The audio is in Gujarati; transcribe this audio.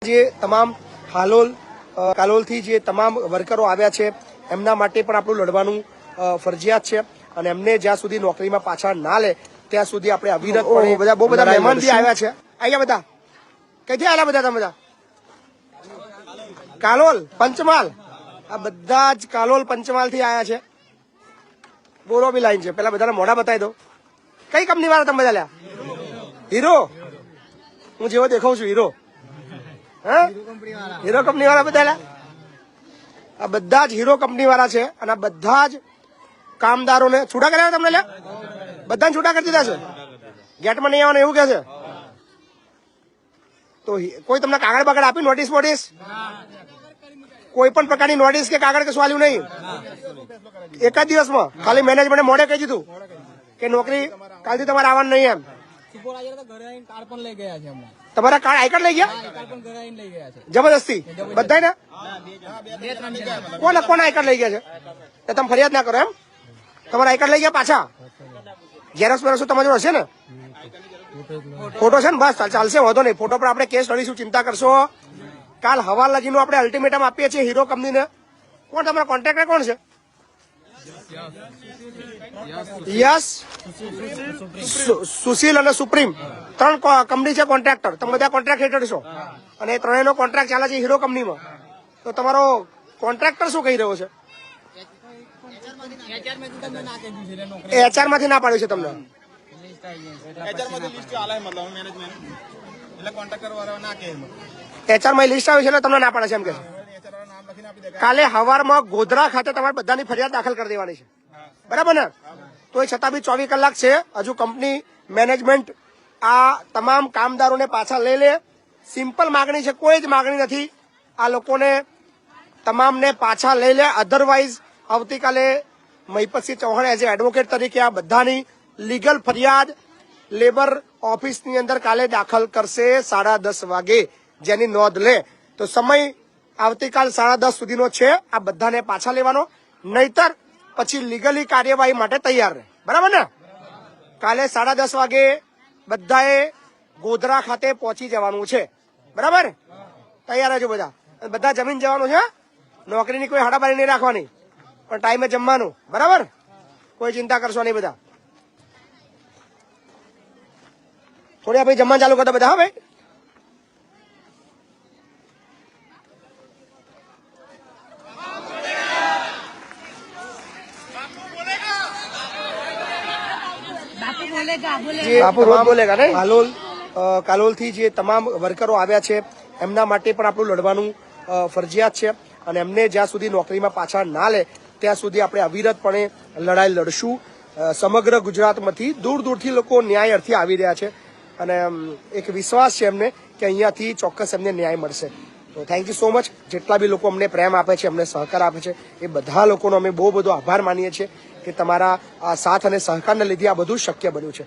જે તમામ કાલોલથી જે તમામ વર્કરો આવ્યા છે એમના માટે પણ આપણું લડવાનું ફરજિયાત છે અને એમને જ્યાં સુધી નોકરીમાં પાછા ના લે ત્યાં સુધી આપણે અવિરતપણે બધા બહુ બધા મહેમાન બી આવ્યા છે. અહીંયા બધા કઈથી આવ્યા બધા તમે બધા? કાલોલ પંચમહાલ. આ બધા જ કાલોલ પંચમહાલ થી આવ્યા છે. બોલો બી લાઈન છે. પેલા બધાને મોઢા બતાવી દો. કઈ કંપની વાળા તમે બધા લ્યા? હીરો. હું જેવો દેખાઉં છું હીરો. હીરો કંપની વાળા બધા. આ બધા જ હીરો કંપની વાળા છે અને આ બધા જ કામદારોને છૂટા કર્યા તમને લ્યા? બધાને છૂટા કરી દીધા છે. ગેટમાં નહીં આવવાનું એવું કે છે? તો કોઈ તમને કાગળ બગડ આપી નોટિસ કોઈ પણ પ્રકારની નોટિસ કે કાગળ કશું આલ્યું નહીં? એક જ દિવસમાં ખાલી મેનેજમેન્ટે મોડે કહી દીધું કે નોકરી કાલથી તમારે આવવાનું નહીં એમ. તમારા કાર્ડ આઈ કાર્ડ લઈ ગયા જબરદસ્તી બધા ને? કોના આઈ કાર્ડ લઈ ગયા છે? તમે ફરિયાદ ના કરો એમ? તમારા આઈ કાર્ડ લઈ ગયા પાછા? ઝેરોક્સ બેરોક્સ તમારી જોડે હશે ને? ફોટો છે ને? બસ ચાલશે, વાંધો નહીં. ફોટો પર આપણે કેસ લડીશું, ચિંતા કરશો. કાલ હવાલાજીનું આપણે અલ્ટિમેટમ આપીએ છીએ હીરો કંપનીને. કોણ તમારા કોન્ટ્રાક્ટર કોણ છે? યસ, સુશીલ અને સુપ્રીમ 3 કંપની છે કોન્ટ્રાક્ટર. તમે બધા કોન્ટ્રાક્ટ હેઠળ છો અને ત્રણેયનો કોન્ટ્રાક્ટ ચાલે છે હીરો કંપનીમાં. તો તમારો કોન્ટ્રાક્ટર શું કહી રહ્યો છે? HR માંથી ના પાડ્યું છે તમને? HR માં લિસ્ટ આવી છે એટલે તમને ના પાડે છે એમ કે છે? કાલે હવારમાં ગોધરા ખાતે તમારે બધાની ફરિયાદ દાખલ કરી દેવાની છે, બરાબર ને? તો એ છતાં બી 24 કલાક છે. હજુ કંપની મેનેજમેન્ટ આ તમામ કામદારોને પાછા લઈ લે. સિમ્પલ માગણી છે, કોઈ જ માગણી નથી. આ લોકોને તમામને પાછા લઈ લે. અધરવાઇઝ આવતીકાલે Mahipatsinh Chauhan as a advocate તરીકે આ બધાની લીગલ ફરિયાદ લેબર ઓફિસની અંદર કાલે દાખલ કરશે 10:30 વાગે. જેની નોંધ લે તો સમય આવતીકાલ 10:30 સુધીનો છે આ બધાને પાછા લેવાનો. નહીતર પછી લીગલી કાર્યવાહી માટે તૈયાર રહે, બરાબર ને? કાલે 10:30 વાગે બધાએ ગોધરા ખાતે પહોંચી જવાનું છે, બરાબર? તૈયાર રહેજો બધા. બધા જમીન જવાનું છે. નોકરીની કોઈ હાડાબારી નહીં રાખવાની, પણ ટાઈમે જમવાનું, બરાબર? કોઈ ચિંતા કરશો નહીં. બધા થોડી ભાઈ જમવા ચાલુ કરતા બધા. હા ભાઈ, બાપુ રોજ બોલેગા ને? કાલોલથી જે તમામ વર્કરો આવ્યા છે એમના માટે પણ આપણું લડવાનું ફરજિયાત છે અને એમને જ્યાં સુધી નોકરીમાં પાછા ના લે ત્યાં સુધી આપણે અવિરતપણે લડાઈ લડશું. સમગ્ર ગુજરાતમાંથી દૂર દૂરથી લોકો ન્યાય અર્થે આવી રહ્યા છે અને એક વિશ્વાસ છે એમને કે અહીંયાથી ચોક્કસ એમને ન્યાય મળશે. તો થેન્ક યુ સો મચ. જેટલા બી લોકો અમને પ્રેમ આપે છે, અમને સહકાર આપે છે, એ બધા લોકોનો અમે બહુ બધો આભાર માનીએ છીએ કે તમારા સાથ અને સહકારને લીધે આ બધું શક્ય બન્યું છે.